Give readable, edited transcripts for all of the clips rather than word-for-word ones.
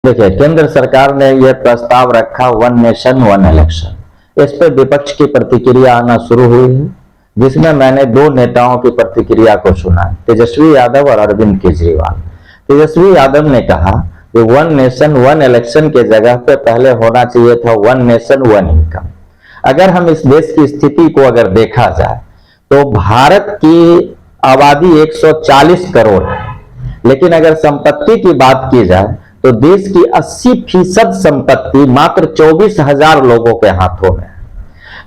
देखिए, केंद्र सरकार ने यह प्रस्ताव रखा वन नेशन वन इलेक्शन। इस पर विपक्ष की प्रतिक्रिया आना शुरू हुई है, जिसमें मैंने दो नेताओं की प्रतिक्रिया को सुना, तेजस्वी यादव और अरविंद केजरीवाल। तेजस्वी यादव ने कहा कि वन नेशन वन इलेक्शन के जगह पे पहले होना चाहिए था वन नेशन वन इनकम। अगर हम इस देश की स्थिति को अगर देखा जाए तो भारत की आबादी 140 करोड़ है, लेकिन अगर संपत्ति की बात की जाए तो देश की 80% संपत्ति मात्र 24,000 लोगों के हाथों में है।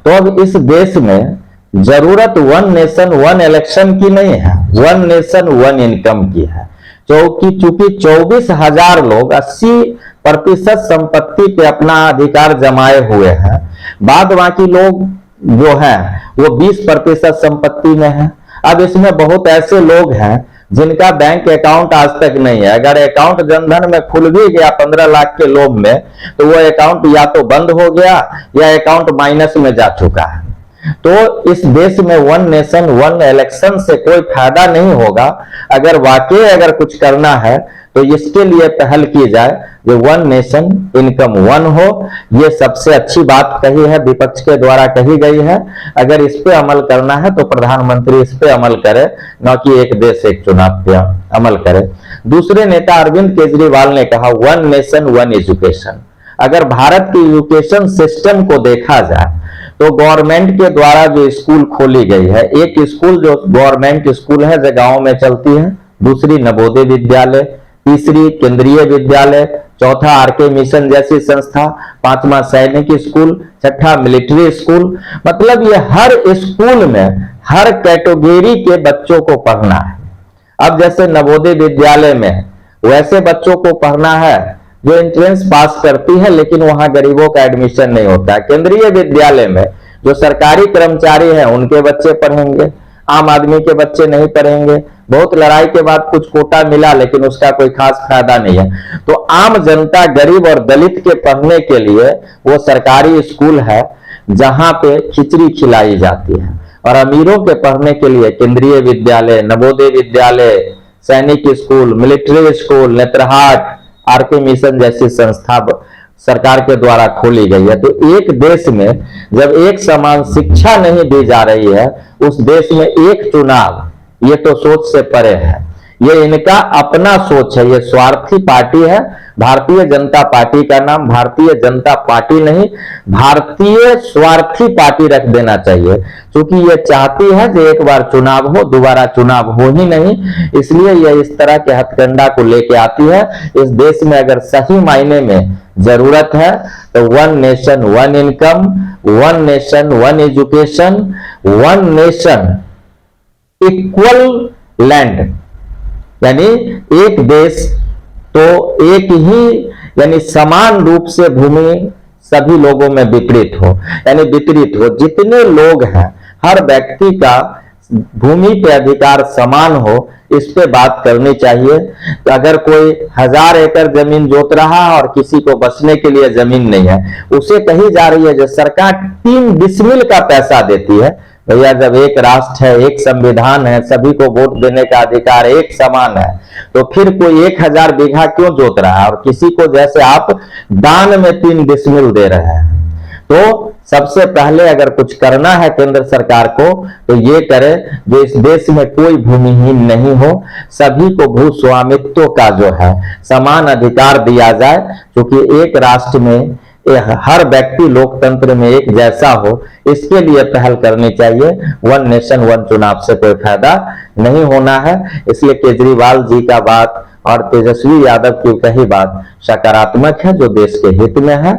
तो अब इस देश में जरूरत वन नेशन वन इलेक्शन की नहीं है, वन नेशन वन इनकम की है। चूंकि 24,000 लोग 80% संपत्ति पे अपना अधिकार जमाए हुए हैं, बाद बाकी लोग जो है वो 20% संपत्ति में है। अब इसमें बहुत ऐसे लोग हैं जिनका बैंक अकाउंट आज तक नहीं है। अगर अकाउंट जनधन में खुल भी गया 15 लाख के लोभ में, तो वो अकाउंट या तो बंद हो गया या अकाउंट माइनस में जा चुका है। तो इस देश में वन नेशन वन इलेक्शन से कोई फायदा नहीं होगा। अगर वाकई अगर कुछ करना है तो इसके लिए पहल की जाए जो वन नेशन इनकम वन हो। ये सबसे अच्छी बात कही है, विपक्ष के द्वारा कही गई है। अगर इस पे अमल करना है तो प्रधानमंत्री इस पे अमल करे, न कि एक देश एक चुनाव पे अमल करे। दूसरे नेता अरविंद केजरीवाल ने कहा वन नेशन वन एजुकेशन। अगर भारत की एजुकेशन सिस्टम को देखा जाए तो गवर्नमेंट के द्वारा जो स्कूल खोली गई है, एक स्कूल जो गवर्नमेंट स्कूल है जो गांव में चलती है, दूसरी नवोदय विद्यालय, तीसरी केंद्रीय विद्यालय, चौथा आरके मिशन जैसी संस्था, पांचवा सैनिक स्कूल, छठा मिलिट्री स्कूल। मतलब ये हर स्कूल में हर कैटेगरी के बच्चों को पढ़ना है। अब जैसे नवोदय विद्यालय में वैसे बच्चों को पढ़ना है जो एंट्रेंस पास करती है, लेकिन वहां गरीबों का एडमिशन नहीं होता है। केंद्रीय विद्यालय में जो सरकारी कर्मचारी हैं उनके बच्चे पढ़ेंगे, आम आदमी के बच्चे नहीं पढ़ेंगे। बहुत लड़ाई के बाद कुछ कोटा मिला, लेकिन उसका कोई खास फायदा नहीं है। तो आम जनता, गरीब और दलित के पढ़ने के लिए वो सरकारी स्कूल है जहां पे खिचड़ी खिलाई जाती है, और अमीरों के पढ़ने के लिए केंद्रीय विद्यालय, Navodaya Vidyalaya, Sainik school, military school, Netarhat, RK mission जैसी संस्था सरकार के द्वारा खोली गई है। तो एक देश में जब एक समान शिक्षा नहीं दी जा रही है, उस देश में एक चुनाव, ये तो सोच से परे है। ये इनका अपना सोच है, ये स्वार्थी पार्टी है। भारतीय जनता पार्टी का नाम भारतीय जनता पार्टी नहीं, भारतीय स्वार्थी पार्टी रख देना चाहिए, क्योंकि ये चाहती है कि एक बार चुनाव हो, दोबारा चुनाव हो ही नहीं। इसलिए ये इस तरह के हथकंडा को लेके आती है। इस देश में अगर सही मायने में जरूरत है तो one nation one income, one nation one education, one nation equal land, यानी एक देश तो एक ही, यानी समान रूप से भूमि सभी लोगों में वितरित हो, यानी वितरित हो। जितने लोग हैं हर व्यक्ति का भूमि पे अधिकार समान हो, इस पे बात करनी चाहिए। तो अगर कोई 1000 एकड़ जमीन जोत रहा है और किसी को बचने के लिए जमीन नहीं है, उसे कही जा रही है जो सरकार 3 डिसमिल का पैसा देती है। भैया, जब एक राष्ट्र है, एक संविधान है, सभी को वोट देने का अधिकार एक समान है, तो फिर कोई 1000 बीघा क्यों जोत रहा है, और किसी को जैसे आप दान में 3 डिसमिल दे रहे हैं। तो सबसे पहले अगर कुछ करना है केंद्र सरकार को तो ये करे जो इस देश में कोई भूमिहीन नहीं हो, सभी को भू स्वामित्व का जो है समान अधिकार दिया जाए, क्योंकि एक राष्ट्र में हर व्यक्ति लोकतंत्र में एक जैसा हो, इसके लिए पहल करनी चाहिए। वन नेशन वन चुनाव से कोई फायदा नहीं होना है। इसलिए केजरीवाल जी का बात और तेजस्वी यादव की कही बात सकारात्मक है, जो देश के हित में है।